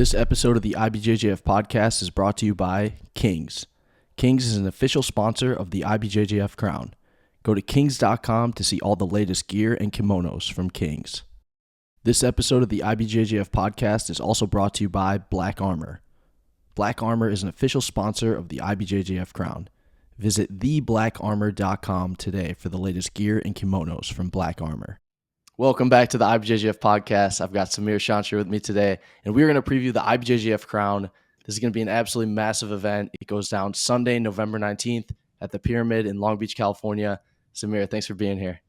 This episode of the IBJJF podcast is brought to you by Kings. Kings is an official sponsor of the IBJJF crown. Go to kings.com to see all the latest gear and kimonos from Kings. This episode of the IBJJF podcast is also brought to you by Black Armor. Black Armor is an official sponsor of the IBJJF crown. Visit theblackarmor.com today for the latest gear and kimonos from Black Armor. Welcome back to the IBJJF podcast. I've got Samir Chantre with me today, and we're going to preview the IBJJF crown. This is going to be an absolutely massive event. It goes down Sunday, November 19th at the Pyramid in Long Beach, California. Samir, thanks for being here.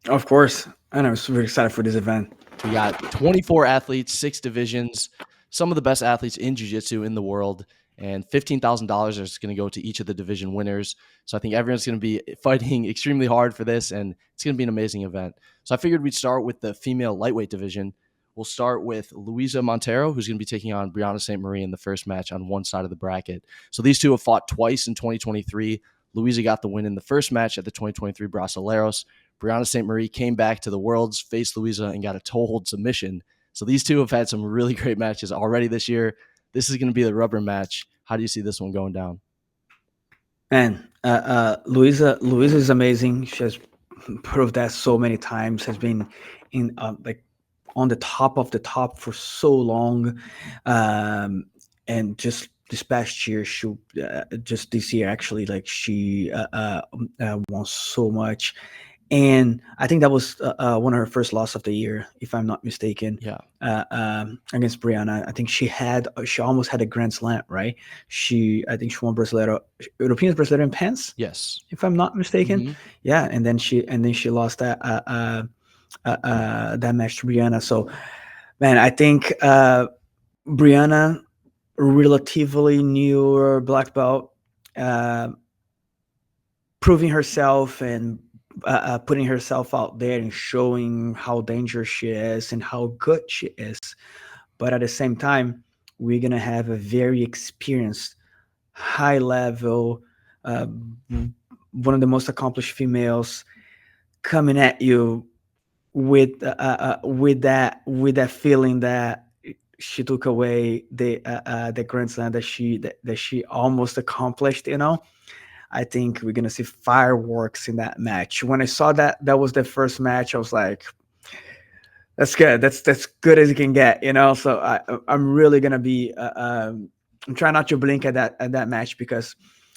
Of course. And I'm super excited for this event. We got 24 athletes, 6 divisions, some of the best athletes in Jiu-Jitsu in the world, and $15,000 is going to go to each of the division winners. So I think everyone's going to be fighting extremely hard for this, and it's going to be an amazing event. So I figured we'd start with the female lightweight division. We'll start with Louisa Montero, who's going to be taking on Brianna St. Marie in the first match on one side of the bracket. So these two have fought twice in 2023. Louisa got the win in the first match at the 2023 Brasileiros. Brianna St. Marie came back to the Worlds, faced Louisa, and got a toe hold submission. So these two have had some really great matches already this year. This is going to be the rubber match. How do you see this one going down? Man, Louisa is amazing. She has proved that so many times. Has been in on the top of the top for so long, and just this past year, just this year actually, she won so much. And I think that was one of her first loss of the year, if I'm not mistaken. Yeah. Against Brianna, I think she almost had a Grand Slam, right? I think she won European Brasileiro in pants. Yes, if I'm not mistaken. Mm-hmm. Yeah, and then she lost that that match to Brianna. So, man, I think Brianna, relatively newer black belt, proving herself and putting herself out there and showing how dangerous she is and how good she is. But at the same time, we're going to have a very experienced, high level, one of the most accomplished females coming at you with that feeling that she took away the Grand Slam that she almost accomplished, I think we're gonna see fireworks in that match. When I saw that was the first match, I was like, "That's good. That's good as you can get," So I'm really gonna be. I'm trying not to blink at that match because,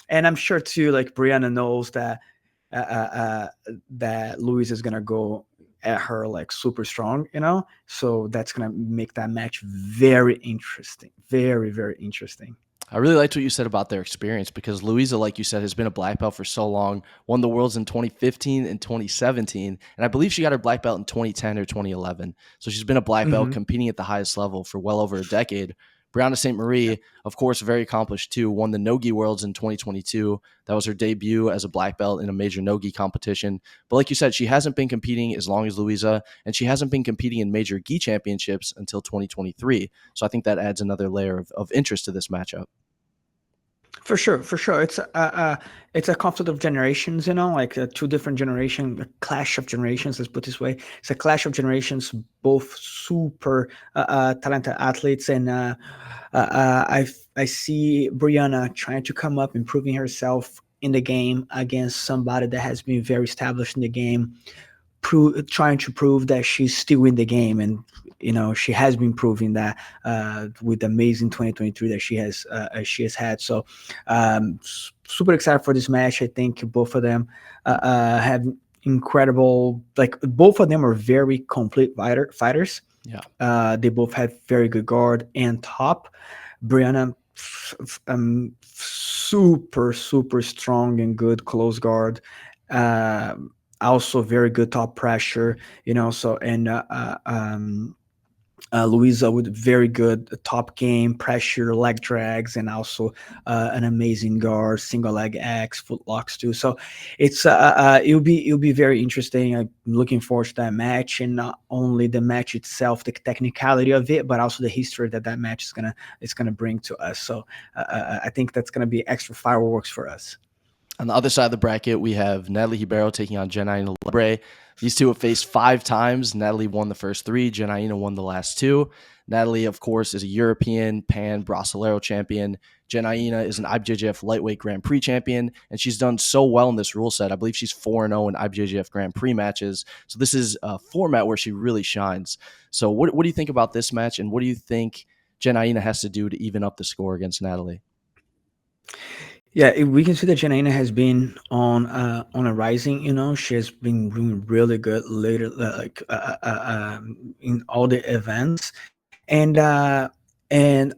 and I'm sure too, like Brianna knows that that Louisa is gonna go at her like super strong, So that's gonna make that match very interesting, very, very interesting. I really liked what you said about their experience because Louisa, like you said, has been a black belt for so long, won the Worlds in 2015 and 2017, and I believe she got her black belt in 2010 or 2011. So she's been a black belt competing at the highest level for well over a decade. Brianna St. Marie, of course, very accomplished too, won the Nogi Worlds in 2022. That was her debut as a black belt in a major Nogi competition. But like you said, she hasn't been competing as long as Louisa, and she hasn't been competing in major gi championships until 2023. So I think that adds another layer of interest to this matchup. For sure. It's a conflict of generations, like two different generations, a clash of generations. Let's put it this way: it's a clash of generations, both super talented athletes, and I see Brianna trying to come up, improving herself in the game against somebody that has been very established in the game, trying to prove that she's still in the game, and she has been proving that with the amazing 2023 that she has had. So super excited for this match. I think both of them have incredible, both of them are very complete fighters. Yeah. They both have very good guard and top. Brianna, super strong and good close guard. Also very good top pressure, so, and Louisa with very good top game, pressure, leg drags, and also an amazing guard, single leg X, foot locks too. So it's it'll be very interesting. I'm looking forward to that match, and not only the match itself, the technicality of it, but also the history that match is gonna bring to us. So I think that's gonna be extra fireworks for us. On the other side of the bracket, we have Natalie Ribeiro taking on Janna Lebe. These two have faced 5 times. Natalie won the first 3. Janna won the last 2. Natalie, of course, is a European Pan Brasileiro champion. Janna is an IBJJF lightweight Grand Prix champion, and she's done so well in this rule set. I believe she's 4-0 in IBJJF Grand Prix matches. So this is a format where she really shines. So what do you think about this match, and what do you think Janna has to do to even up the score against Natalie? Yeah, we can see that Janna has been on a rising. She has been doing really good later, in all the events, and I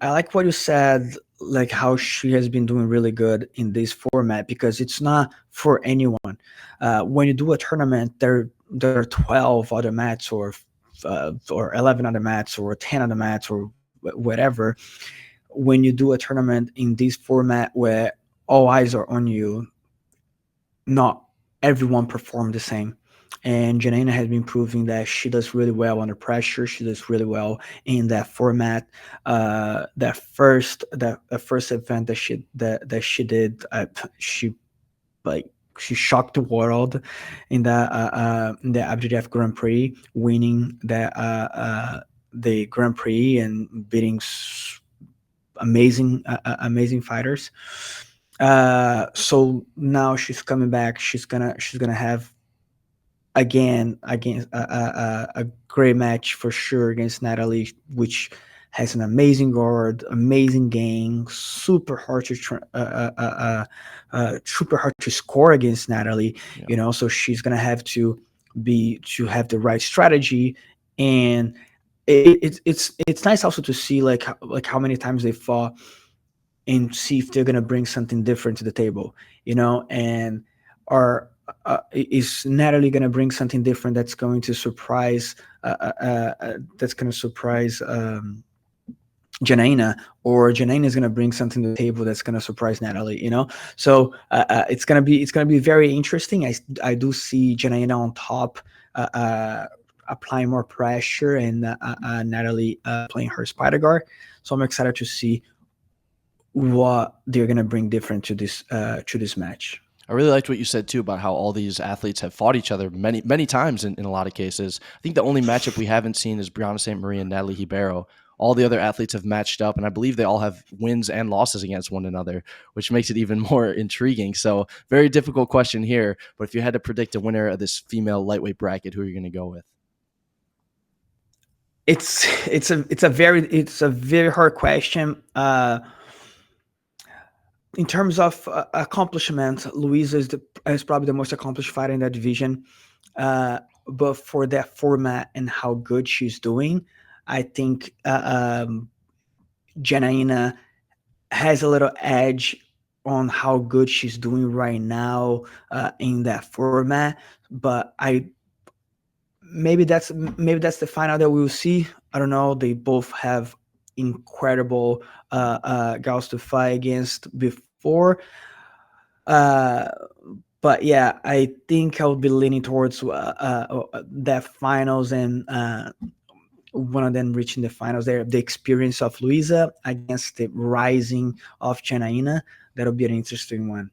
like what you said, like how she has been doing really good in this format because it's not for anyone. When you do a tournament, there are 12 other mats or 11 other mats or 10 other mats or whatever. When you do a tournament in this format where all eyes are on you, not everyone performed the same. And Janina has been proving that she does really well under pressure. She does really well in that format. That first event that she did, she like she shocked the world in the IBJJF Grand Prix, winning the Grand Prix and beating amazing fighters. So now she's coming back. She's gonna have again against a great match for sure against Natalie, which has an amazing guard, amazing game, super hard to score against Natalie. Yeah. So she's gonna have to have the right strategy, and it's nice also to see like how many times they fought and see if they're gonna bring something different to the table, and are is Natalie gonna bring something different that's going to surprise Janina, or Janina is gonna bring something to the table that's gonna surprise Natalie, So it's gonna be very interesting. I do see Janina on top, applying more pressure, and Natalie playing her spider guard. So I'm excited to see what they're gonna bring different to this match. I really liked what you said too about how all these athletes have fought each other many, many times in a lot of cases. I think the only matchup we haven't seen is Brianna St. Marie and Natalie Ribeiro. All the other athletes have matched up, and I believe they all have wins and losses against one another, which makes it even more intriguing. So, very difficult question here. But if you had to predict a winner of this female lightweight bracket, who are you going to go with? It's a very hard question. In terms of accomplishment, Louisa is probably the most accomplished fighter in that division. But for that format and how good she's doing, I think Janaina has a little edge on how good she's doing right now in that format. But maybe that's the final that we will see. I don't know. They both have incredible gals to fight against before. Uh, but yeah, I think I would be leaning towards that finals, and one of them reaching the finals there. The experience of Luisa against the rising of Chanaina. That'll be an interesting one.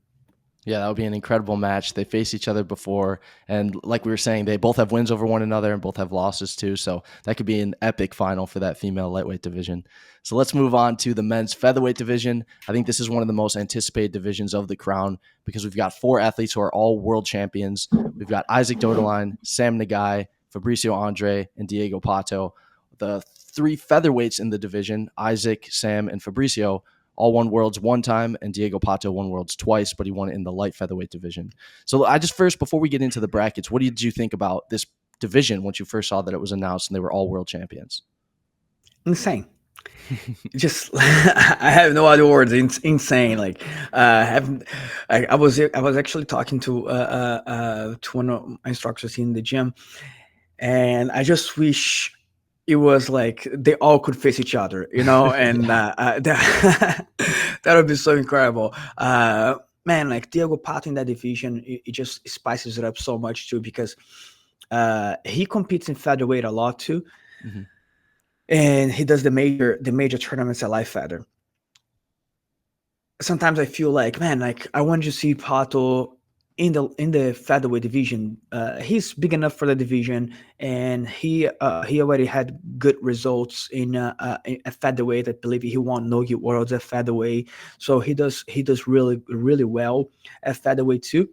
Yeah, that would be an incredible match. They faced each other before, and like we were saying, they both have wins over one another and both have losses too. So that could be an epic final for that female lightweight division. So let's move on to the men's featherweight division. I think this is one of the most anticipated divisions of the crown because we've got 4 athletes who are all world champions. We've got Isaac Doine, Sam Nagai, Fabricio Andre, and Diego PTO. The 3 featherweights in the division, Isaac, Sam, and Fabricio, all won worlds one time, and Diego PTO won worlds twice, but he won it in the light featherweight division. So I just first, before we get into the brackets, what did you think about this division once you first saw that it was announced and they were all world champions? Insane. Just I have no other words. It's insane. Like I was actually talking to one of my instructors in the gym, and I just wish it was like they all could face each other, and that would be so incredible. Man, like Diego Pato in that division, it just spices it up so much too, because he competes in featherweight a lot too, Mm-hmm. and he does the major tournaments at light feather. sometimes I feel like, man, like I wanted to see Pato in the featherweight division. He's big enough for the division, and he already had good results in a featherweight. I believe he won Nogi Worlds at featherweight, so he does really well at featherweight too.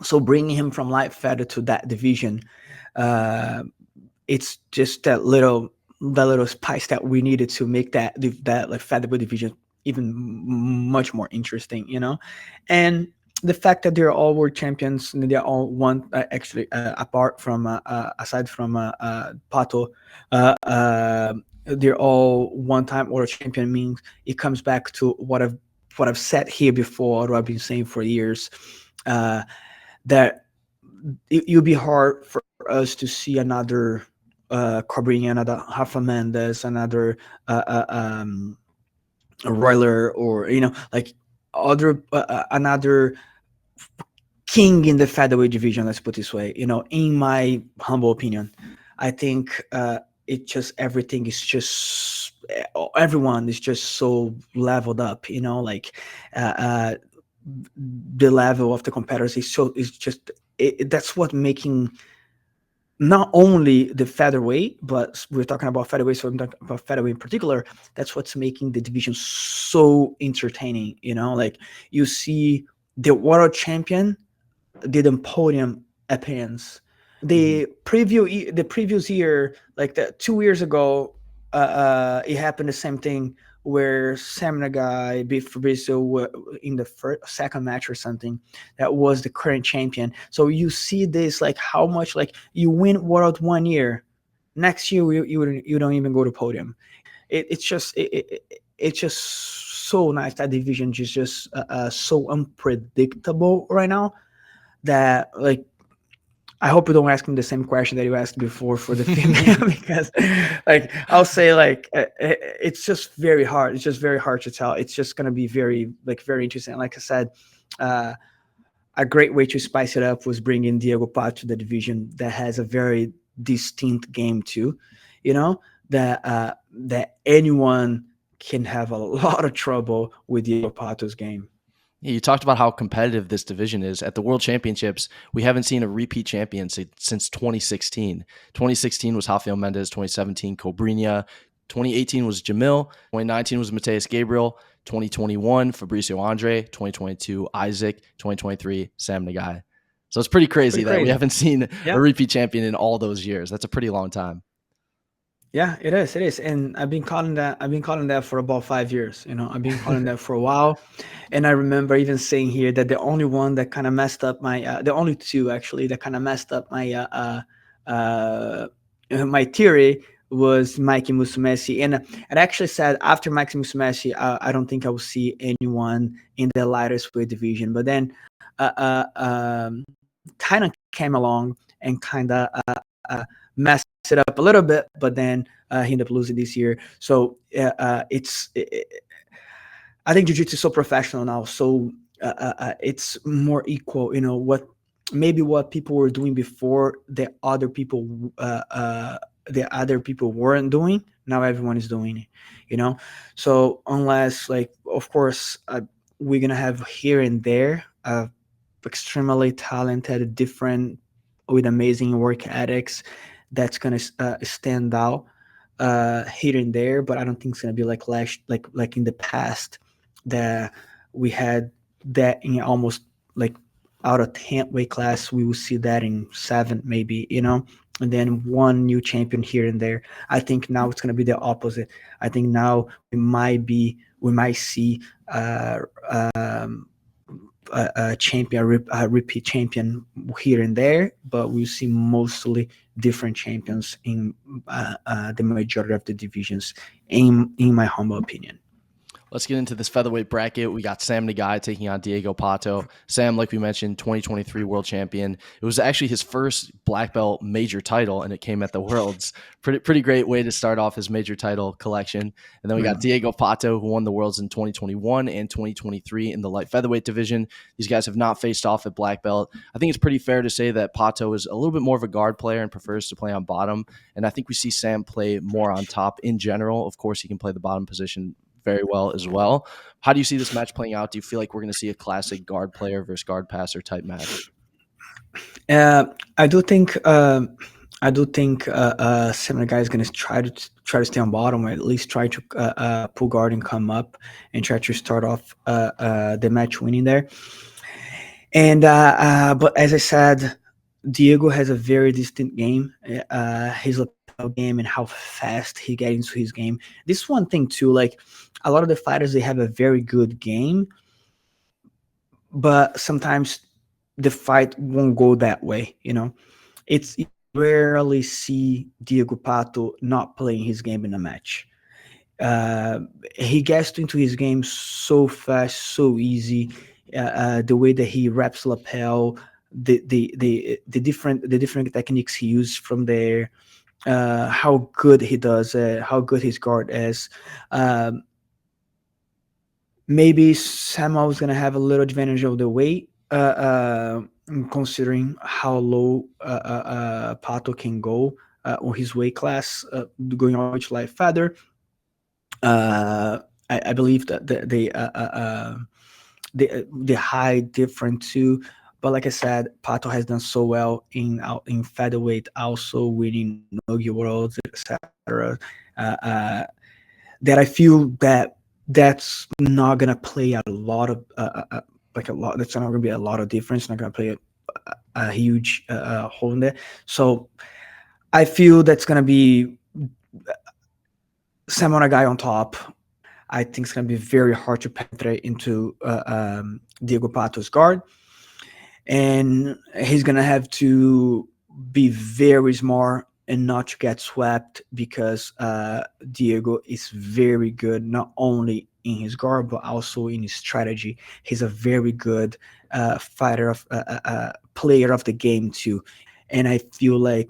So bringing him from light feather to that division, uh, it's just that little spice that we needed to make that like featherweight division even much more interesting, and the fact that they're all world champions and they're all one actually apart from aside from Pato, they're all one-time world champion means it comes back to what I've said here before, what I've been saying for years, uh, that it'll be hard for us to see another Cobrinha, another Rafa Mendes, another uh, uh, um, Royler, or like other another king in the featherweight division. Let's put it this way. In my humble opinion, I think it just everything is just everyone is just so leveled up. Like the level of the competitors is just that's what making not only the featherweight, but we're talking about featherweight, so I'm talking about featherweight in particular. That's what's making the division so entertaining. Like you see the world champion did a podium appearance. The previous year, like 2 years ago, it happened the same thing where Samir beat Fabricio in the second match or something. That was the current champion. So you see this, like how much, like you win world 1 year, next year you don't even go to podium. It's just so nice. That division is just so unpredictable right now that, like, I hope you don't ask me the same question that you asked before for the female because, like, I'll say like it's just very hard. It's just very hard to tell. It's just gonna be very interesting. Like I said, uh, a great way to spice it up was bringing Diego Pat to the division that has a very distinct game too. That anyone can have a lot of trouble with Diego Pato's game. Yeah, you talked about how competitive this division is. At the World Championships, we haven't seen a repeat champion since 2016. 2016 was Rafael Mendes, 2017 Cobrinha, 2018 was Jamil, 2019 was Mateus Gabriel, 2021 Fabricio Andre, 2022 Isaac, 2023 Sam Nagai. So it's pretty crazy that we haven't seen a repeat champion in all those years. That's a pretty long time. Yeah, it is. It is, and I've been calling that. I've been calling that for about 5 years. I've been calling that for a while, and I remember even saying here that the only one that kind of messed up my, the only two actually that kind of messed up my theory was Mikey Musumeci, and I actually said after Mikey Musumeci, I don't think I will see anyone in the lightest weight division. But then, Tynan came along and kind of messed it up a little bit, but then he ended up losing this year. So I think jiu-jitsu is so professional now, so it's more equal. What people were doing before, the other people weren't doing. Now everyone is doing it. So unless, like, of course, we're gonna have here and there extremely talented, different, with amazing work ethics that's gonna stand out here and there, but I don't think it's gonna be like like in the past that we had that in almost like out of 10 weight class. We will see that in 7 maybe, and then one new champion here and there. I think now it's gonna be the opposite. I think now we might see a champion, a repeat champion here and there, but we see mostly different champions in the majority of the divisions, in my humble opinion. Let's get into this featherweight bracket. We got Sam Nagai taking on Diego Pato. Sam, like we mentioned, 2023 world champion. It was actually his first black belt major title, and it came at the Worlds. Pretty great way to start off his major title collection. And then we got Diego Pato, who won the Worlds in 2021 and 2023 in the light featherweight division. These guys have not faced off at black belt. I think it's pretty fair to say that Pato is a little bit more of a guard player and prefers to play on bottom. And I think we see Sam play more on top in general. Of course, he can play the bottom position very well as well. How do you see this match playing out? Do you feel like we're going to see a classic guard player versus guard passer type match? Uh, I do think Samurai Guy is going to try to stay on bottom, or at least try to pull guard and come up and try to start off the match winning there. And but as I said, Diego has a very distinct game. His lapel game and how fast he gets into his game. This one thing too, like a lot of the fighters, they have a very good game, but sometimes the fight won't go that way. It's you rarely see Diego Pato not playing his game in a match. Uh, he gets into his game so fast, so easy. The way that he wraps lapel, the different techniques he uses from there, how good he does it, how good his guard is. Um, Maybe Samuel's gonna have a little advantage of the weight, considering how low Pato can go on his weight class, going on to light feather. Uh, I believe that the high different too. But like I said, Pato has done so well in featherweight, also winning Nogi Worlds, etc. Uh, uh, that I feel that that's not gonna play a lot of like a lot. That's not gonna be a lot of difference. Not gonna play a huge hole in there. So I feel that's gonna be Samurai Guy on top. I think it's gonna be very hard to penetrate into Diego Pato's guard, and he's gonna have to be very smart and not to get swept because Diego is very good not only in his guard but also in his strategy. He's a very good player of the game too, and I feel like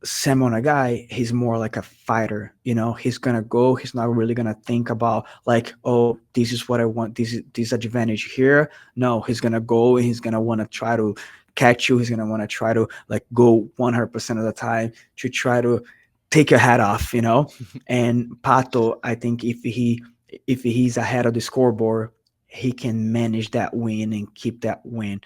Sam on a guy, he's more like a fighter. He's gonna go. He's not really gonna think about like, oh, this is what I want. This advantage here. No, he's gonna go and he's gonna want to try to catch you. He's gonna want to try to like go 100% of the time to try to take your head off. And Pato, I think if he's ahead of the scoreboard, he can manage that win and keep that win.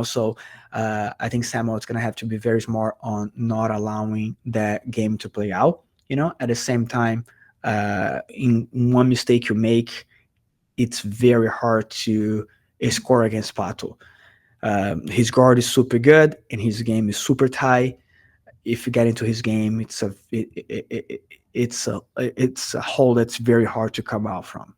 So I think Samuel is going to have to be very smart on not allowing that game to play out. At the same time, in one mistake you make, it's very hard to score against Pato. His guard is super good and his game is super tight. If you get into his game, it's a hole that's very hard to come out from.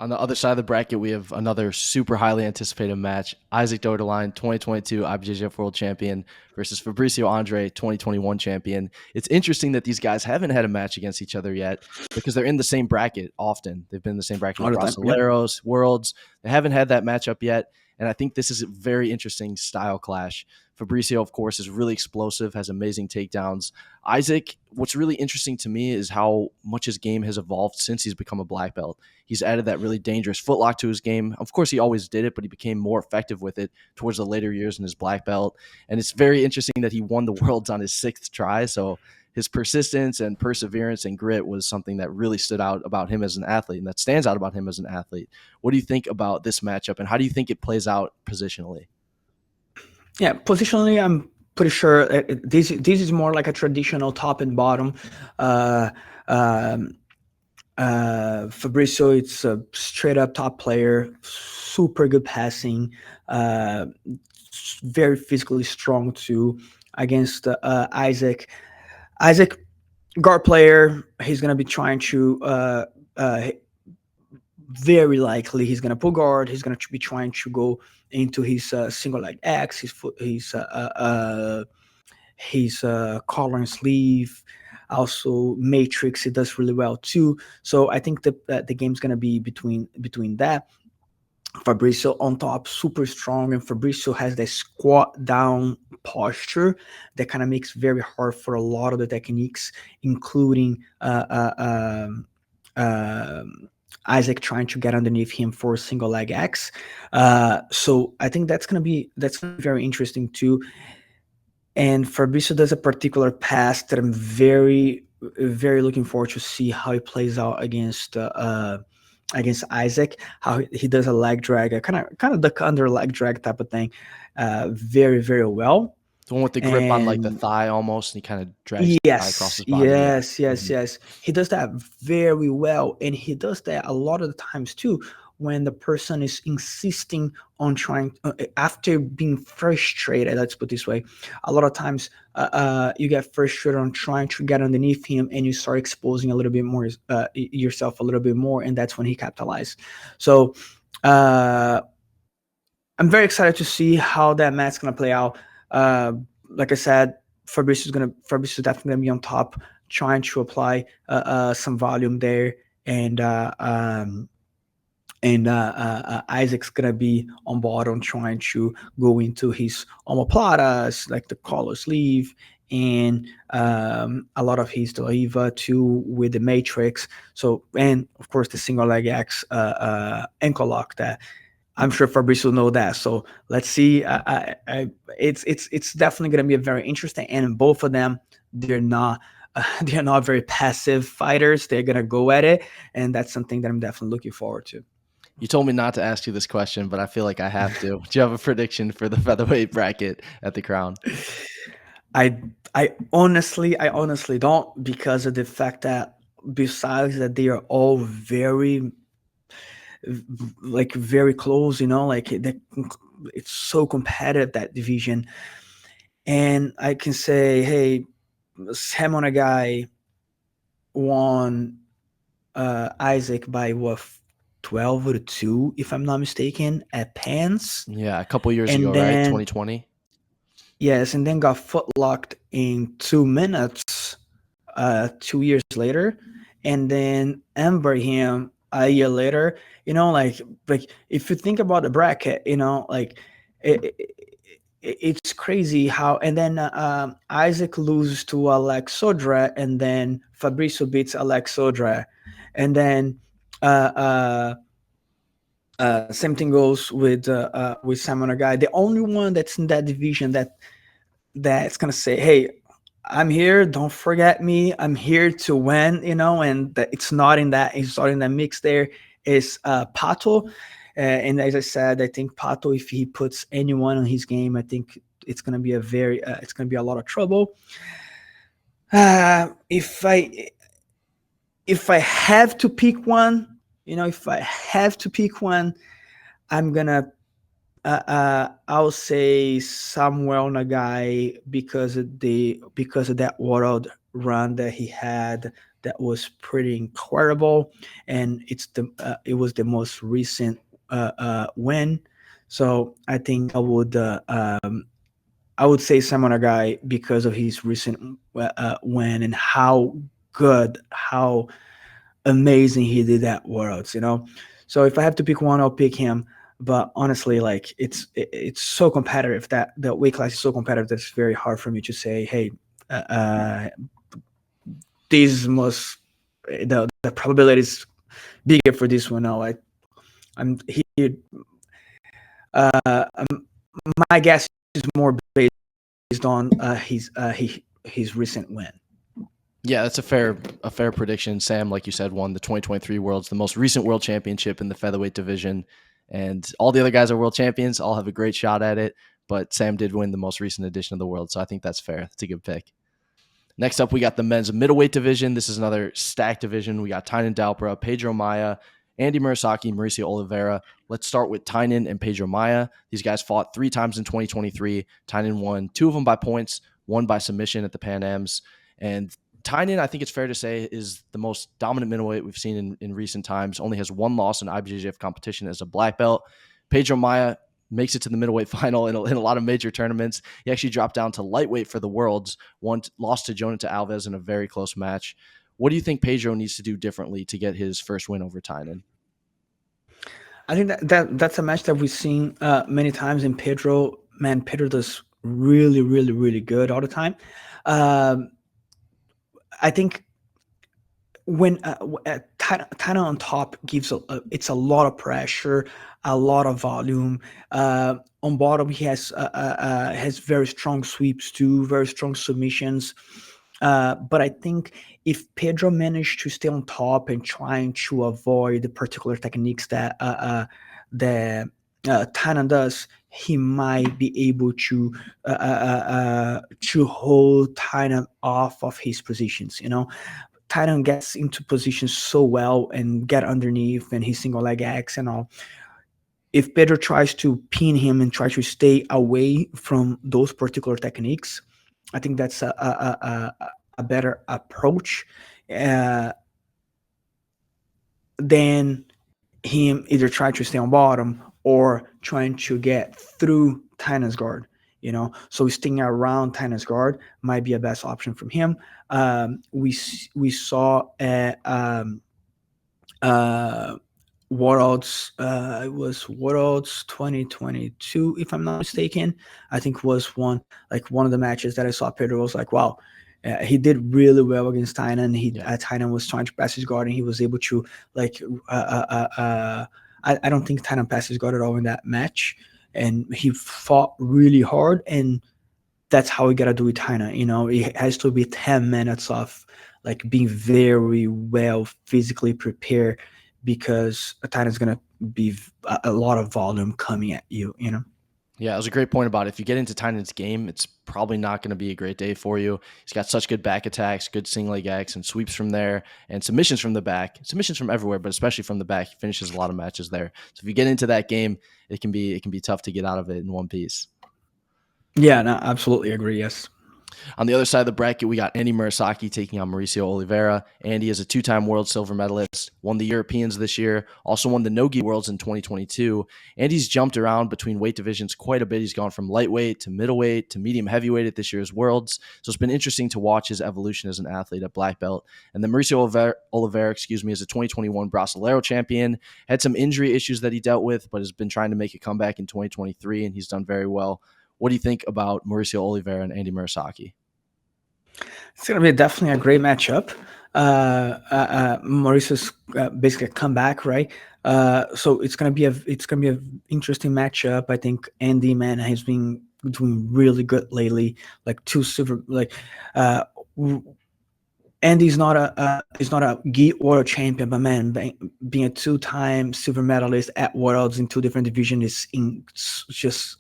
On the other side of the bracket, we have another super highly anticipated match. Isaac Doine, 2022 IBJJF World Champion versus Fabricio Andre, 2021 champion. It's interesting that these guys haven't had a match against each other yet because they're in the same bracket often. They've been in the same bracket with Brasileiros, Worlds. They haven't had that matchup yet, and I think this is a very interesting style clash. Fabricio, of course, is really explosive, has amazing takedowns. Isaac, what's really interesting to me is how much his game has evolved since he's become a black belt. He's added that really dangerous footlock to his game. Of course, he always did it, but he became more effective with it towards the later years in his black belt. And it's very interesting that he won the Worlds on his 6th try. So his persistence and perseverance and grit was something that really stood out about him as an athlete, and that stands out about him as an athlete. What do you think about this matchup, and how do you think it plays out positionally? Yeah, positionally, I'm pretty sure this is more like a traditional top and bottom. Uh, um, Fabricio, it's a straight up top player, super good passing, very physically strong too. Against Isaac, guard player, he's gonna be trying to very likely he's gonna pull guard. He's gonna be trying to go into his single leg X, his collar and sleeve, also matrix. He does really well too. So I think the game's gonna be between that. Fabricio on top, super strong, and Fabricio has that squat down posture that kind of makes very hard for a lot of the techniques, including Isaac trying to get underneath him for a single leg X. So I think that's gonna be very interesting too. And Fabricio does a particular pass that I'm very very looking forward to see how he plays out against Isaac. How he does a leg drag, a kind of the under leg drag type of thing, very very well. The one with the grip on like the And thigh almost, and he kind of drags the thigh across yes, his body. Yeah. yes, yes, Mhm. yes. He does that very well, and he does that a lot of the times too. When the person is insisting on trying after being frustrated, let's put it this way, a lot of times you get frustrated on trying to get underneath him, and you start exposing a little bit more yourself a little bit more, and that's when he capitalized. So uh, I'm very excited to see how that match's gonna play out. Uh, like I said, Fabricio is definitely gonna be on top, trying to apply some volume there, and Isaac's gonna be on bottom, trying to go into his omoplatas, like the collar sleeve, and a lot of his Oliva too with the matrix. So, and of course the single leg X ankle lock that I'm sure Fabricio know that. So let's see. It's definitely going to be a very interesting. And both of them, they're not they're not very passive fighters. They're going to go at it, and that's something that I'm definitely looking forward to. You told me not to ask you this question, but I feel like I have to. Do you have a prediction for the featherweight bracket at the Crown? I I honestly don't, because of the fact that besides that they are all very like very close, like it's so competitive, that division. And I can say, hey, Sam on a guy won Isaac by what, 12-2, if I'm not mistaken, at Pans. Yeah, a couple years And ago, right? then 2020. yes, and then got footlocked in 2 minutes 2 years later, and then Amber him a year later. Like if you think about the bracket, like it's crazy how. And then Isaac loses to Alex Sodra, and then Fabricio beats Alex Sodra, and then uh, same thing goes with Simon Guy. The only one that's in that division that's gonna say, "Hey, I'm here. Don't forget me. I'm here to win." And that it's not in that. It's not in that mix. There is Pato, and as I said, I think Pato, if he puts anyone on his game, I think it's gonna be it's gonna be a lot of trouble. If I have to pick one, if I have to pick one, I'm gonna I'll say Samuel Nagai, because of that world run that he had, that was pretty incredible, and it was the most recent win. So I would say Samuel Nagai, because of his recent win, and how amazing he did that worlds. So if I have to pick one, I'll pick him. But honestly, like it's so competitive, that the weight class is so competitive, that it's very hard for me to say, hey, this must the probability is bigger for this one. No, I'm here. My guess is more based on his recent win. Yeah, that's a fair prediction. Sam, like you said, won the 2023 Worlds, the most recent World Championship in the featherweight division, and all the other guys are world champions. All have a great shot at it, but Sam did win the most recent edition of the World, so I think that's fair. That's a good pick. Next up, we got the men's middleweight division. This is another stacked division. We got Tynan Dalpra, Pedro Maia, Andy Murasaki, Mauricio Oliveira. Let's start with Tynan and Pedro Maia. These guys fought 3 times in 2023. Tynan won 2 of them by points, 1 by submission at the Pan Ams. And Tynan, I think it's fair to say, is the most dominant middleweight we've seen in recent times. Only has 1 loss in IBJJF competition as a black belt. Pedro Maia makes it to the middleweight final in a lot of major tournaments. He actually dropped down to lightweight for the Worlds, lost to Jonathan Alves in a very close match. What do you think Pedro needs to do differently to get his first win over Tynan? I think that's a match that we've seen many times in Pedro. Man, Pedro does really, really, really good all the time. I think when Tynan on top gives it's a lot of pressure, a lot of volume. On bottom, he has very strong sweeps too, very strong submissions. But I think if Pedro managed to stay on top and trying to avoid the particular techniques that Tana does, he might be able to hold Tana off of his positions. Titan gets into positions so well and get underneath and his single leg X and all. If Pedro tries to pin him and try to stay away from those particular techniques, I think that's a better approach than him either trying to stay on bottom or trying to get through Tina's guard. So staying around Tina's guard might be a best option from him. We saw uh, Worlds. It was Worlds 2022, if I'm not mistaken. I think was one of the matches that I saw. Pedro was like, wow. He did really well against Tynan, and Yeah. Tynan was trying to pass his guard, and he was able to like. I don't think Tynan passed his guard at all in that match, and he fought really hard, and that's how we gotta do it, Tynan. It has to be 10 minutes of like being very well physically prepared because a Tynan's gonna be a lot of volume coming at you. Yeah, it was a great point about it. If you get into Tynan's game, it's probably not going to be a great day for you. He's got such good back attacks, good single leg X, and sweeps from there, and submissions from the back, submissions from everywhere, but especially from the back. He finishes a lot of matches there. So if you get into that game, it can be tough to get out of it in one piece. Yeah, no, absolutely agree. Yes. On the other side of the bracket, we got Andy Murasaki taking on Mauricio Oliveira. Andy is a two-time world silver medalist, won the Europeans this year, also won the Nogi Worlds in 2022. Andy's jumped around between weight divisions quite a bit. He's gone from lightweight to middleweight to medium heavyweight at this year's Worlds. So it's been interesting to watch his evolution as an athlete at black belt. And then Mauricio Oliveira, is a 2021 Brasileiro champion. Had some injury issues that he dealt with, but has been trying to make a comeback in 2023, and he's done very well. What do you think about Mauricio Oliveira and Andy Murasaki? It's going to be definitely a great matchup. Mauricio's basically a comeback, right? So it's gonna be a interesting matchup. I think Andy man has been doing really good lately. Like two silver, like uh, Andy's not a is not a gi world champion, but man, being a two-time silver medalist at worlds in two different divisions it's just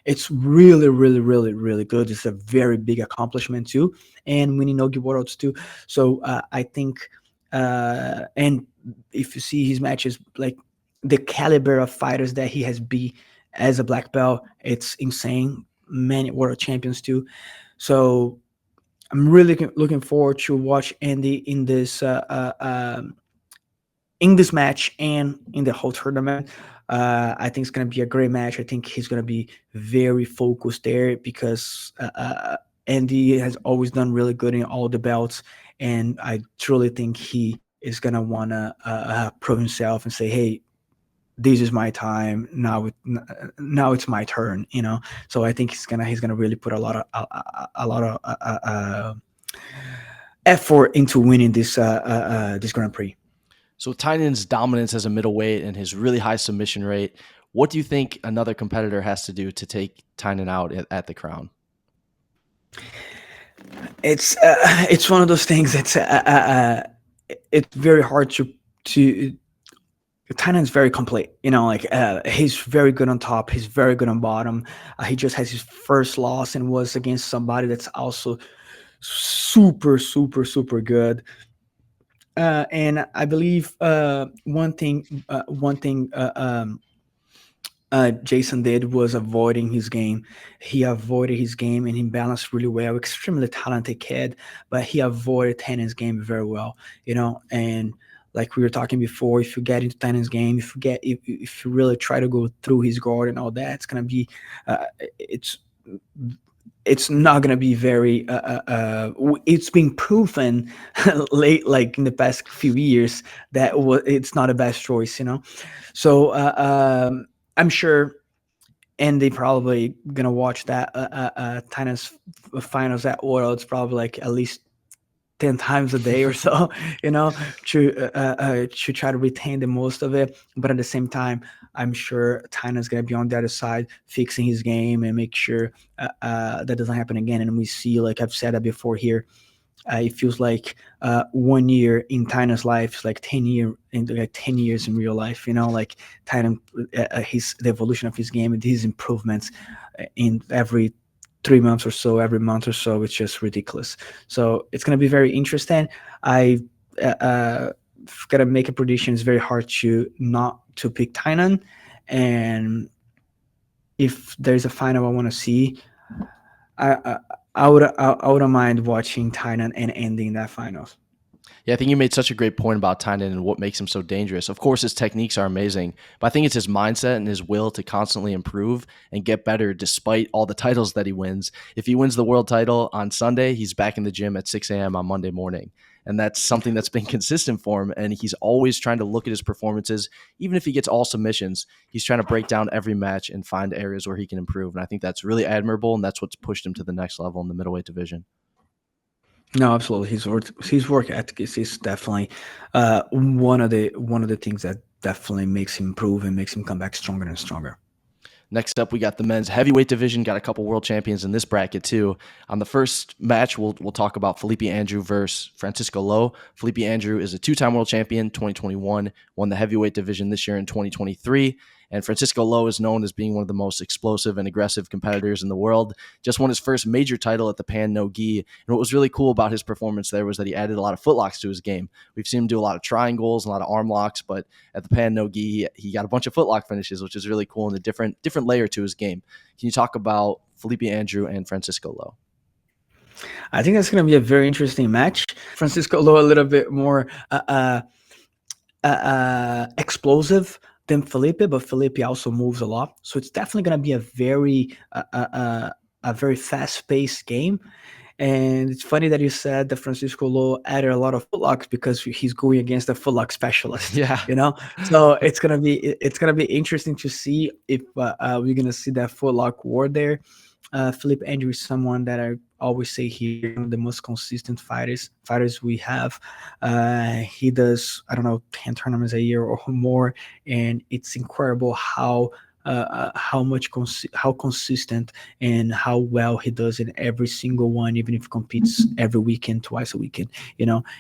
it's really, really, really, really good. It's a very big accomplishment too, and winning Nogi worlds too. So I think, and if you see his matches, like the caliber of fighters that he has beat as a black belt, it's insane. Many world champions too. So I'm really looking forward to watch Andy in this match and in the whole tournament. I think it's going to be a great match. I think he's going to be very focused there because Andy has always done really good in all the belts, and I truly think he is going to want to prove himself and say, "Hey, this is my time now. Now it's my turn." So I think he's gonna really put a lot of effort into winning this Grand Prix. So with Tynan's dominance as a middleweight and his really high submission rate, what do you think another competitor has to do to take Tynan out at the Crown? It's one of those things that's it's very hard to Tynan's very complete. Like he's very good on top, he's very good on bottom. He just has his first loss and was against somebody that's also super, super, super good. And I believe one thing Jason did was avoiding his game. He avoided his game and he balanced really well. Extremely talented kid, but he avoided Tannen's game very well. And like we were talking before, if you get into Tannen's game, if you really try to go through his guard and all that, it's gonna be it's it's not going to be very it's been proven late, like in the past few years, that it's not a best choice. So I'm sure Andy probably gonna watch that tennis finals at Worlds probably like at least 10 times a day or so, to try to retain the most of it. But at the same time, I'm sure Tyna's going to be on the other side, fixing his game and make sure that doesn't happen again. And we see, like I've said that before here, It feels like 1 year in Tynan's life is like 10 years in real life. Like Tynan, the evolution of his game and his improvements in every 3 months or so, every month or so, it's just ridiculous. So it's gonna be very interesting. I gotta make a prediction. It's very hard to not to pick Tynan, and if there's a final I want to see, I I, I wouldn't mind watching Tynan and ending that finals. Yeah, I think you made such a great point about Tynan and what makes him so dangerous. Of course, his techniques are amazing, but I think it's his mindset and his will to constantly improve and get better despite all the titles that he wins. If he wins the world title on Sunday, he's back in the gym at 6 a.m. on Monday morning. And that's something that's been consistent for him. And he's always trying to look at his performances. Even if he gets all submissions, he's trying to break down every match and find areas where he can improve. And I think that's really admirable. And that's what's pushed him to the next level in the middleweight division. No, absolutely. His work ethic is definitely one of the things that definitely makes him improve and makes him come back stronger and stronger. Next up, we got the men's heavyweight division. Got a couple world champions in this bracket too. On the first match, we'll talk about Felipe Andrew versus Francisco Lo. Felipe Andrew is a two-time world champion, 2021, won the heavyweight division this year in 2023. And Francisco Lo is known as being one of the most explosive and aggressive competitors in the world. Just won his first major title at the Pan No Gi. And what was really cool about his performance there was that he added a lot of footlocks to his game. We've seen him do a lot of triangles, a lot of arm locks, but at the Pan No Gi, he got a bunch of footlock finishes, which is really cool and a different layer to his game. Can you talk about Felipe Andrew and Francisco Lo? I think that's going to be a very interesting match. Francisco Lo a little bit more explosive than Felipe, but Felipe also moves a lot. So it's definitely going to be a very fast paced game. And it's funny that you said that Francisco Lo added a lot of footlocks because he's going against a footlock specialist. Yeah. So it's gonna be interesting to see if we're gonna see that footlock war there. Felipe Andrew is someone that I always say here, one of the most consistent fighters we have. He does, I don't know, 10 tournaments a year or more, and it's incredible how consistent and how well he does in every single one, even if he competes every weekend, twice a weekend.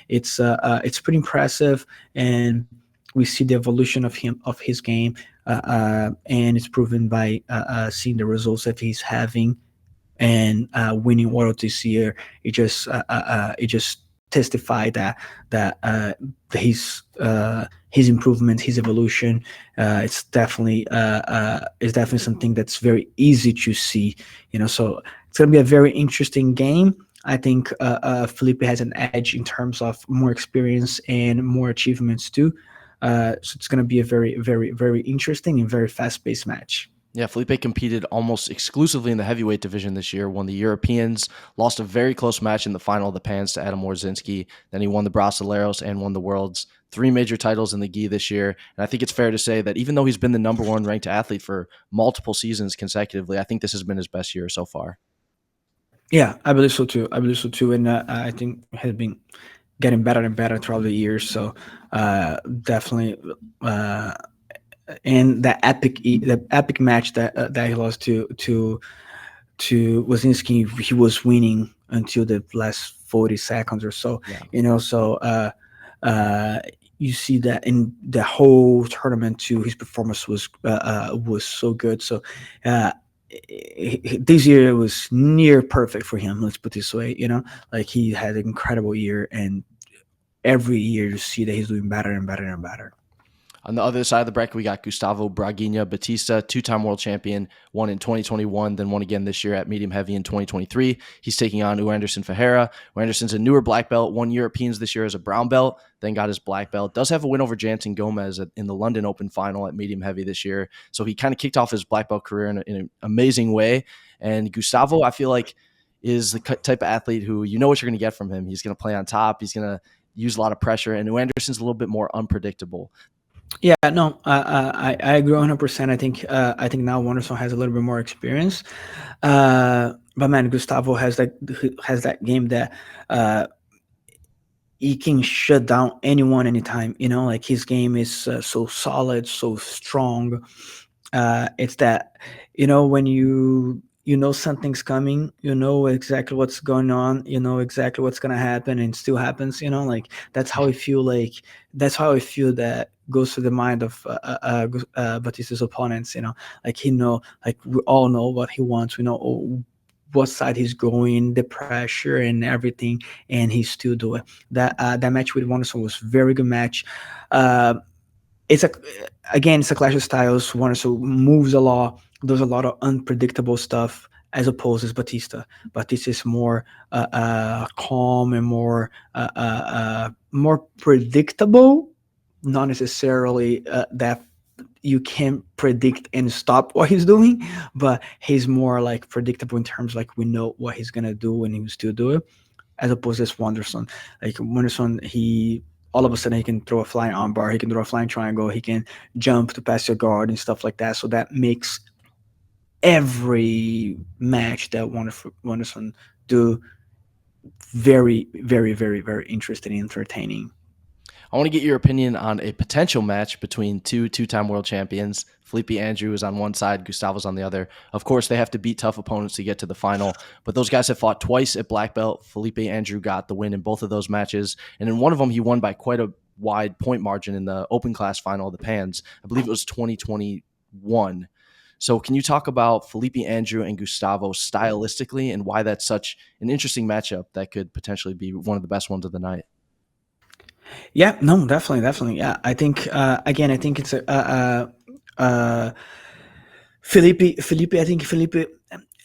It's pretty impressive, and we see the evolution of his game, and it's proven by seeing the results that he's having and winning world this year. It just testified that his improvement, his evolution, it's definitely something that's very easy to see. So it's gonna be a very interesting game. I think Felipe has an edge in terms of more experience and more achievements too. So it's going to be a very, very, very interesting and very fast-paced match. Yeah, Felipe competed almost exclusively in the heavyweight division this year, won the Europeans, lost a very close match in the final of the Pans to Adam Warzinski. Then he won the Brasileiros and won the World's 3 major titles in the gi this year. And I think it's fair to say that even though he's been the number one ranked athlete for multiple seasons consecutively, I think this has been his best year so far. Yeah, I believe so too. And I think it has been getting better and better throughout the years. So definitely. And the epic match that he lost to Wazinski, he was winning until the last 40 seconds or so. Yeah. So you see that in the whole tournament too, his performance was so good. So this year it was near perfect for him. Let's put it this way. Like he had an incredible year, and every year you see that he's doing better and better and better. On the other side of the bracket, we got Gustavo Batista, two-time world champion, won in 2021, then won again this year at medium heavy in 2023. He's taking on Anderson Ferreira. Anderson's a newer black belt, won Europeans this year as a brown belt, then got his black belt. Does have a win over Jansen Gomez in the London Open final at medium heavy this year. So he kind of kicked off his black belt career in an amazing way. And Gustavo, I feel like, is the type of athlete who you know what you're going to get from him. He's going to play on top. He's going to use a lot of pressure. And Anderson's a little bit more unpredictable. Yeah, no, I agree 100%. I think now Wanderson has a little bit more experience, but man, Gustavo has that game that he can shut down anyone anytime. Like his game is so solid, so strong. It's that when you you know something's coming, you know exactly what's going on, you know exactly what's gonna happen, and it still happens. You know, like that's how I feel. Like that's how I feel that goes through the mind of Batista's opponents. You know, like he know, like we all know what he wants. We know what side he's going, the pressure and everything, and he still do it. That match with Wonderson was very good match. Uh, it's a again, it's a clash of styles. Wonderson moves a lot, does a lot of unpredictable stuff as opposed to Batista. Batista is more calm and more predictable, not necessarily that you can predict and stop what he's doing, but he's more like predictable in terms like we know what he's gonna do and he will still do it, as opposed to this Wanderson. Like Wanderson, he all of a sudden he can throw a flying armbar, he can throw a flying triangle, he can jump to pass your guard and stuff like that. So that makes every match that Wanderson do very, very, very, very interesting and entertaining. I want to get your opinion on a potential match between two-time world champions. Felipe Andrew is on one side, Gustavo's on the other. Of course, they have to beat tough opponents to get to the final, but those guys have fought twice at black belt. Felipe Andrew got the win in both of those matches, and in one of them, he won by quite a wide point margin in the open class final of the Pans. I believe it was 2021. So, can you talk about Felipe Andrew and Gustavo stylistically and why that's such an interesting matchup that could potentially be one of the best ones of the night? Yeah, no, definitely, definitely. Yeah, I think again, I think it's a Felipe. I think Felipe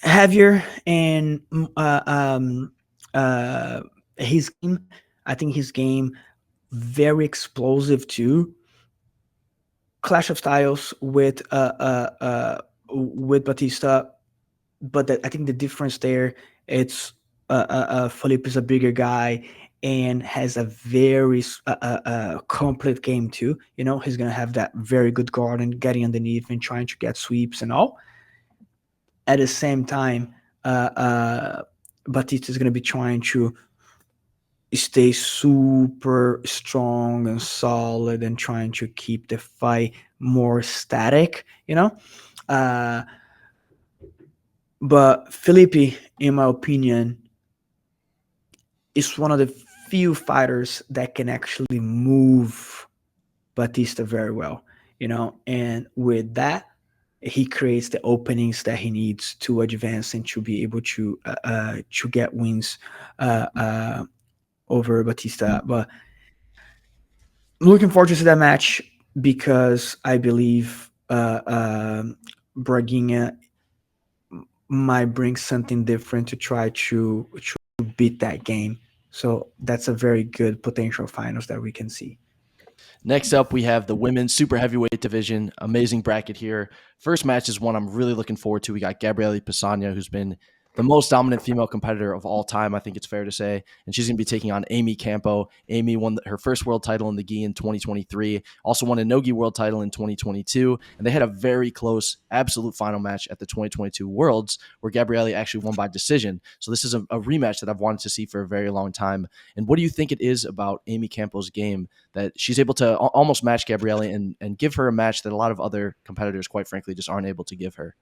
heavier and uh, his game. I think his game very explosive too. Clash of styles with Batista, but I think the difference there, it's Felipe is a bigger guy and has a very complete game too. You know, he's gonna have that very good guard and getting underneath and trying to get sweeps and all. At the same time, uh, uh, Batista is gonna be trying to stay super strong and solid and trying to keep the fight more static. You know, uh, but Felipe, in my opinion, is one of the few fighters that can actually move Batista very well, you know, and with that, he creates the openings that he needs to advance and to be able to get wins uh, uh, over Batista. But I'm looking forward to see that match because I believe Braguinha might bring something different to try to beat that game. So that's a very good potential finals that we can see. Next up, we have the women's super heavyweight division. Amazing bracket here. First match is one I'm really looking forward to. We got Gabriella PNA, who's been the most dominant female competitor of all time, I think it's fair to say. And she's going to be taking on Amy Campo. Amy won her first world title in the gi in 2023, also won a no-gi world title in 2022. And they had a very close absolute final match at the 2022 Worlds where Gabriella actually won by decision. So this is a rematch that I've wanted to see for a very long time. And what do you think it is about Amy Campo's game that she's able to almost match Gabrielle and give her a match that a lot of other competitors, quite frankly, just aren't able to give her?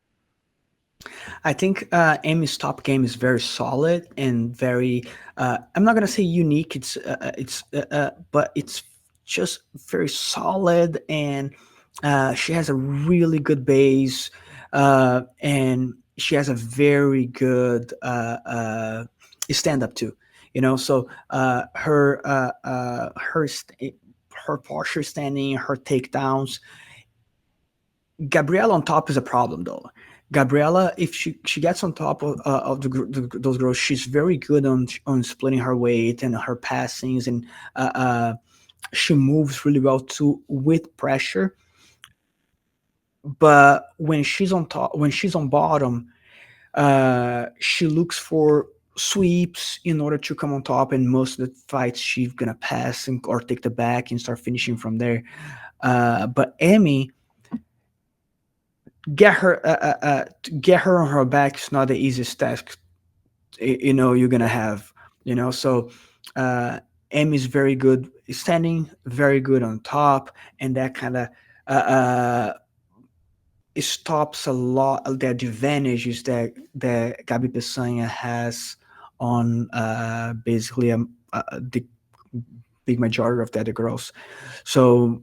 I think Amy's top game is very solid and very. I'm not gonna say unique. But it's just very solid, and she has a really good base, and she has a very good stand up too. You know, so her posture standing, her takedowns. Gabriella on top is a problem though. Gabriella, if she gets on top of those girls, she's very good on splitting her weight and her passings, and she moves really well too with pressure. But when she's on top, when she's on bottom, she looks for sweeps in order to come on top, and most of the fights she's gonna pass or take the back and start finishing from there. But Amy, get her get her on her back is not the easiest task, you know, you're gonna have, you know. So uh Amy's very good standing, very good on top, and that kind of uh, uh stops a lot of the advantages that Gabi Peçanha has on basically the big majority of the other girls. So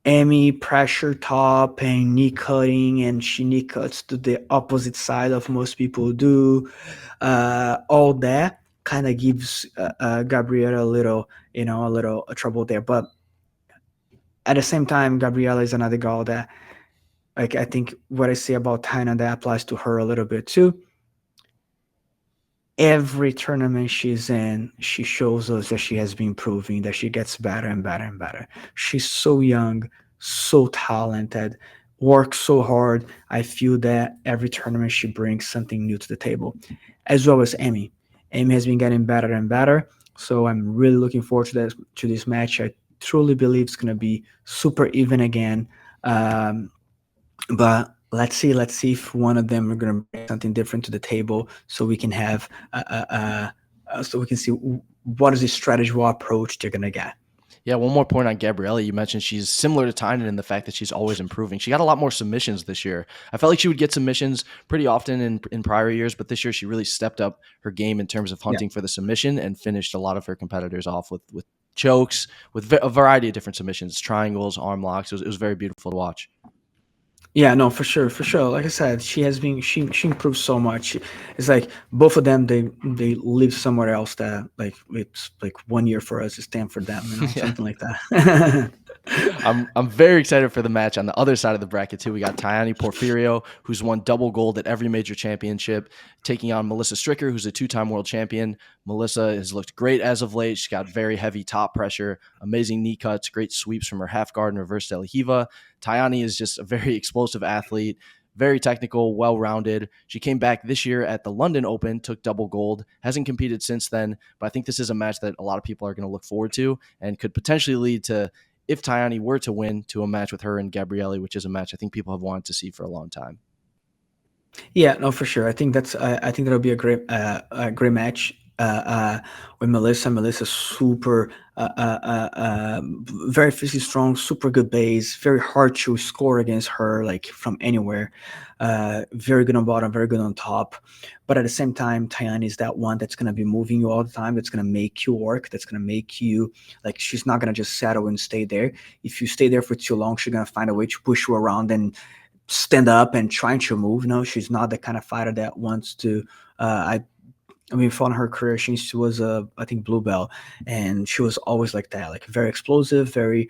Amy pressure top and knee cutting, and she knee cuts to the opposite side of most people do. All that kind of gives Gabriella a little, a little trouble there. But at the same time, Gabriella is another girl that, like, I think what I say about Tyna, that applies to her a little bit too. Every tournament she's in, she shows us that she has been improving, that she gets better and better and better. She's so young, so talented, works so hard. I feel that every tournament she brings something new to the table, as well as Amy. Amy has been getting better and better, so I'm really looking forward to this match. I truly believe it's gonna be super even again. But let's see if one of them are going to bring something different to the table, so we can have so we can see what is the strategy or approach they're going to get. Yeah, one more point on Gabriella. You mentioned she's similar to Tynan in the fact that she's always improving. She got a lot more submissions this year. I felt like she would get submissions pretty often in prior years, but this year she really stepped up her game in terms of hunting for the submission and finished a lot of her competitors off with chokes, with a variety of different submissions, triangles, arm locks. It was very beautiful to watch. Yeah, no, for sure, for sure. Like I said, she improved so much. It's like both of them, they live somewhere else that, like, it's like 1 year for us is 10 for them, Yeah. something like that. I'm very excited for the match on the other side of the bracket too. We got Tyani Porfirio, who's won double gold at every major championship, taking on Melissa Stricker, who's a 2-time world champion. Melissa has looked great as of late. She's got very heavy top pressure, amazing knee cuts, great sweeps from her half guard and reverse del Hiva. Tyani is just a very explosive athlete, very technical, well-rounded. She came back this year at the London Open, took double gold, hasn't competed since then, but I think this is a match that a lot of people are going to look forward to and could potentially lead to, if Tyani were to win, to a match with her and Gabrielle, which is a match I think people have wanted to see for a long time. Yeah, no, for sure. I think that'll be a great match with Melissa. Melissa's super, very physically strong, super good base, very hard to score against her, like from anywhere. Very good on bottom, very good on top. But at the same time, Tyani is that one that's gonna be moving you all the time. That's gonna make you work. That's gonna make you, like, she's not gonna just settle and stay there. If you stay there for too long, she's gonna find a way to push you around and stand up and trying to move. No, she's not the kind of fighter that wants to. I mean, following her career, she was I think blue belt, and she was always like that, like very explosive, very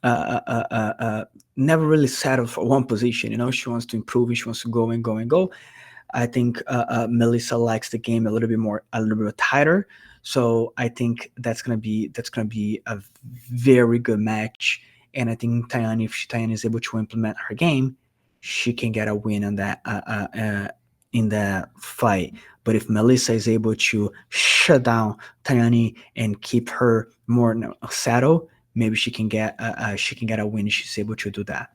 never really settled for one position. She wants to improve. She wants to go and go and go. I think Melissa likes the game a little bit tighter. So I think that's gonna be a very good match. And I think Tyani, if Tyani is able to implement her game, she can get a win on that in that fight. But if Melissa is able to shut down Tyani and keep her more settled, maybe she can get a win. She's able to do that.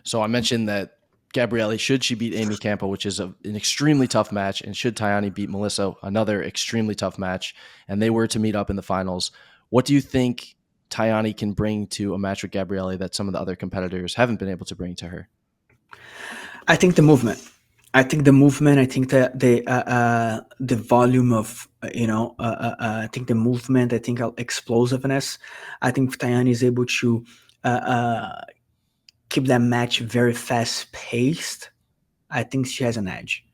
So I mentioned that Gabrielle, should she beat Amy Campo, which is an extremely tough match, and should Tyani beat Melissa, another extremely tough match, and they were to meet up in the finals, what do you think Tyani can bring to a match with Gabrielle that some of the other competitors haven't been able to bring to her? I think the movement. I think that the volume of I think the movement. I think explosiveness. I think Tyani is able to keep that match very fast paced. I think she has an edge.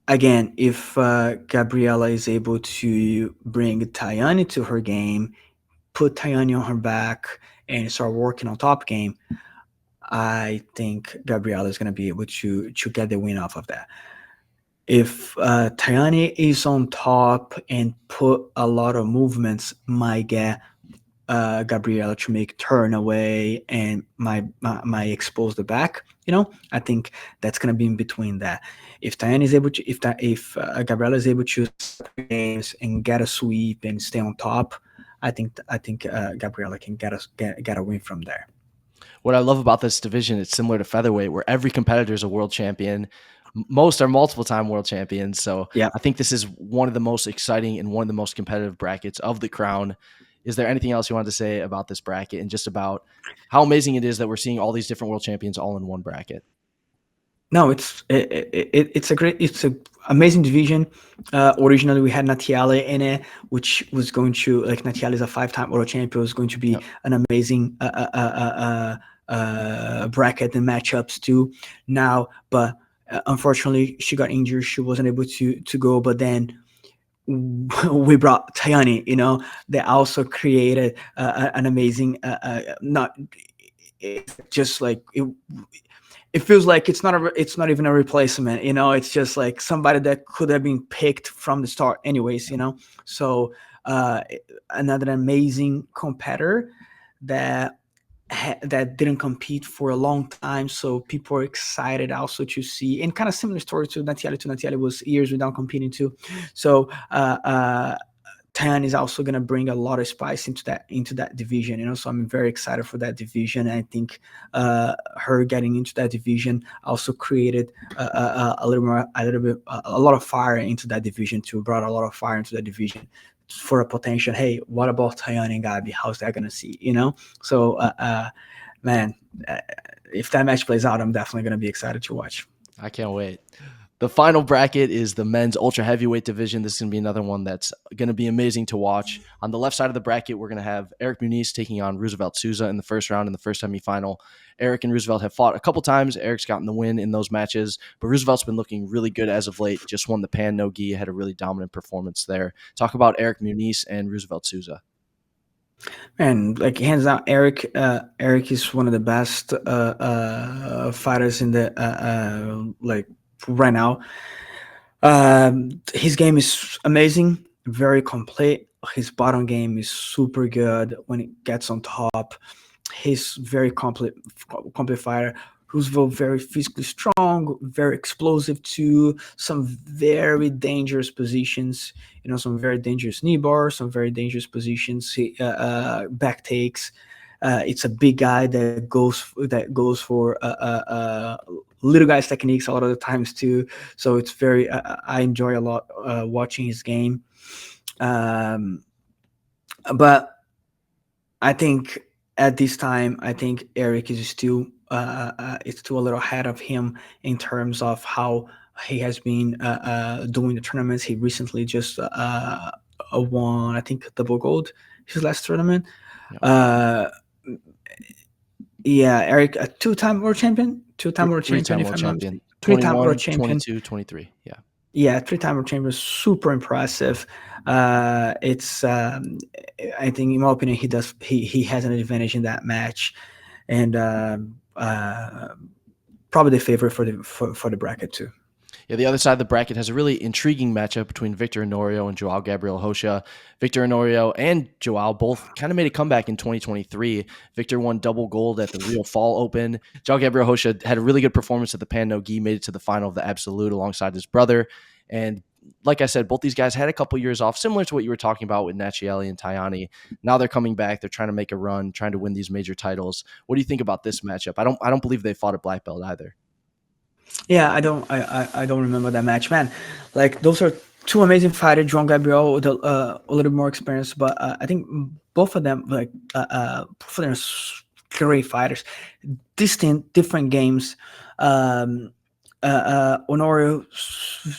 Again, if Gabriella is able to bring Tyani to her game, put Tyani on her back, and start working on top game, I think Gabriella is going to be able to get the win off of that. If Tyani is on top and put a lot of movements, might get Gabriella to make turn away and my expose the back. I think that's going to be in between that. If Tyani is able to, if Gabriella is able to games and get a sweep and stay on top, I think Gabriella can get a win from there. What I love about this division, it's similar to featherweight, where every competitor is a world champion. Most are multiple-time world champions. So yeah. I think this is one of the most exciting and one of the most competitive brackets of the crown. is there anything else you wanted to say about this bracket and just about how amazing it is that we're seeing all these different world champions all in one bracket? No, it's a amazing division. Originally, we had Natalie in it, which was going to, like, Natalie is a 5-time world champion, was going to be an amazing bracket and matchups too. Now, but unfortunately, she got injured. She wasn't able to go. But then we brought Tyani. They also created an amazing. Not it's just like it feels like it's not even a replacement. It's just like somebody that could have been picked from the start anyways. So another amazing competitor that didn't compete for a long time, so people are excited also to see, and kind of similar story to Natalie was years without competing too. So Tyani is also going to bring a lot of spice into that division, so I'm very excited for that division. I think her getting into that division also created a lot of fire into that division too, brought a lot of fire into that division for a potential, hey, what about Tyani and Gabi? How's that going to see, So, man, if that match plays out, I'm definitely going to be excited to watch. I can't wait. The final bracket is the men's ultra heavyweight division. This is going to be another one that's going to be amazing to watch. On the left side of the bracket, we're going to have Eric Muniz taking on Roosevelt Souza in the first round in the first semifinal. Eric and Roosevelt have fought a couple times. Eric's gotten the win in those matches, but Roosevelt's been looking really good as of late. Just won the Pan No Gi, had a really dominant performance there. Talk about Eric Muniz and Roosevelt Souza. Man, like, hands down, Eric is one of the best fighters in the like right now. His game is amazing, very complete. His bottom game is super good when it gets on top. He's very complete fighter. Roosevelt very physically strong, very explosive too. Some very dangerous positions, some very dangerous knee bars, some very dangerous positions. Back takes. It's a big guy that goes for little guys techniques a lot of the times too. So it's very. I enjoy a lot watching his game. But I think at this time, I think Eric is still it's still a little ahead of him in terms of how he has been doing the tournaments. He recently just won, I think, double gold his last tournament. Yep. Yeah, Eric, a two-time world champion, Three-time world champion. 3-time world 22, 23. Yeah. Yeah, 3-time world champion, super impressive. It's I think, in my opinion, he has an advantage in that match, and probably the favorite for the bracket too. Yeah, the other side of the bracket has a really intriguing matchup between Victor Honorio and Joao Gabriel Rocha. Victor Honorio and Joao both kind of made a comeback in 2023. Victor won double gold at the Rio Fall Open. Joao Gabriel Rocha had a really good performance at the Pan No Gi, made it to the final of the Absolute alongside his brother. And like I said, both these guys had a couple years off, similar to what you were talking about with Natalie and Tyani. Now they're coming back. They're trying to make a run, trying to win these major titles. What do you think about this matchup? I don't believe they fought a black belt either. Yeah, I don't remember that match, man. Like, those are two amazing fighters. Joao Gabriel with a little more experience, but I think both of them are great fighters. Different games. Honorio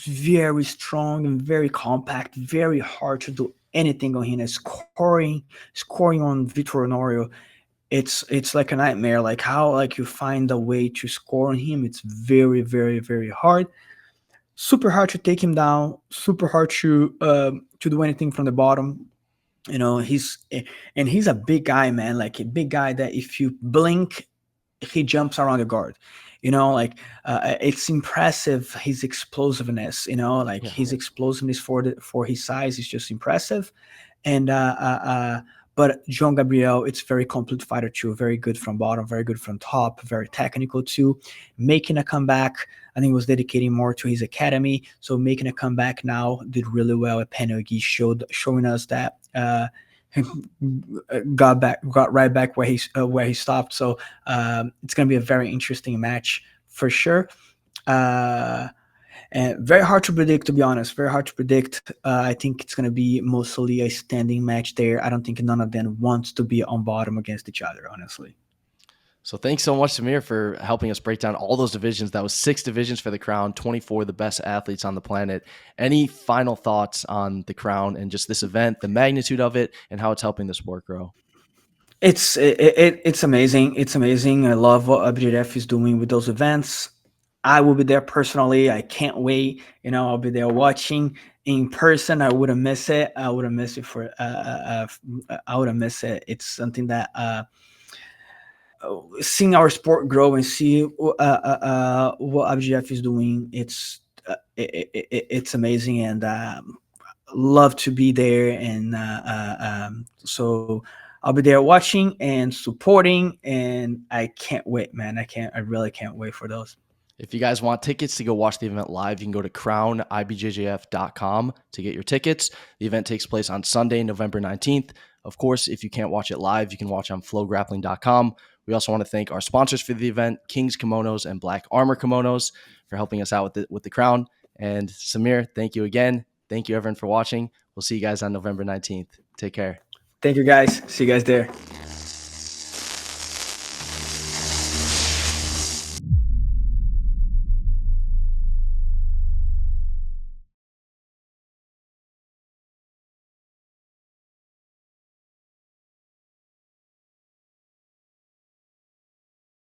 very strong and very compact, very hard to do anything on him. Scoring on Victor Honorio, it's like a nightmare. Like, how, like, you find a way to score on him, it's very, very, very hard. Super hard to take him down, super hard to do anything from the bottom. He's a big guy, man, like a big guy that if you blink, he jumps around the guard. It's impressive, his explosiveness. His explosiveness for his size is just impressive. And but Joao Gabriel, it's very complete fighter too. Very good from bottom, very good from top, very technical too. Making a comeback, I think, was dedicating more to his academy. So making a comeback now, did really well at Pan No Gi, showing us that got right back where he stopped. So it's gonna be a very interesting match for sure. And very hard to predict, to be honest. Very hard to predict. I think it's going to be mostly a standing match there. I don't think none of them wants to be on bottom against each other, honestly. So thanks so much, Samir, for helping us break down all those divisions. That was 6 divisions for the Crown, 24 of the best athletes on the planet. Any final thoughts on the Crown and just this event, the magnitude of it, and how it's helping the sport grow? It's amazing. It's amazing. I love what IBJJF is doing with those events. I will be there personally. I can't wait. I'll be there watching in person. I wouldn't miss it. I wouldn't miss it for. I wouldn't miss it. It's something that seeing our sport grow and see what IBJJF is doing. It's amazing, and love to be there. And so I'll be there watching and supporting, and I can't wait, man. I really can't wait for those. If you guys want tickets to go watch the event live, you can go to crownibjjf.com to get your tickets. The event takes place on Sunday, November 19th. Of course, if you can't watch it live, you can watch on flowgrappling.com. We also want to thank our sponsors for the event, Kings Kimonos and Black Armor Kimonos, for helping us out with the Crown. And Samir, thank you again. Thank you, everyone, for watching. We'll see you guys on November 19th. Take care. Thank you, guys. See you guys there.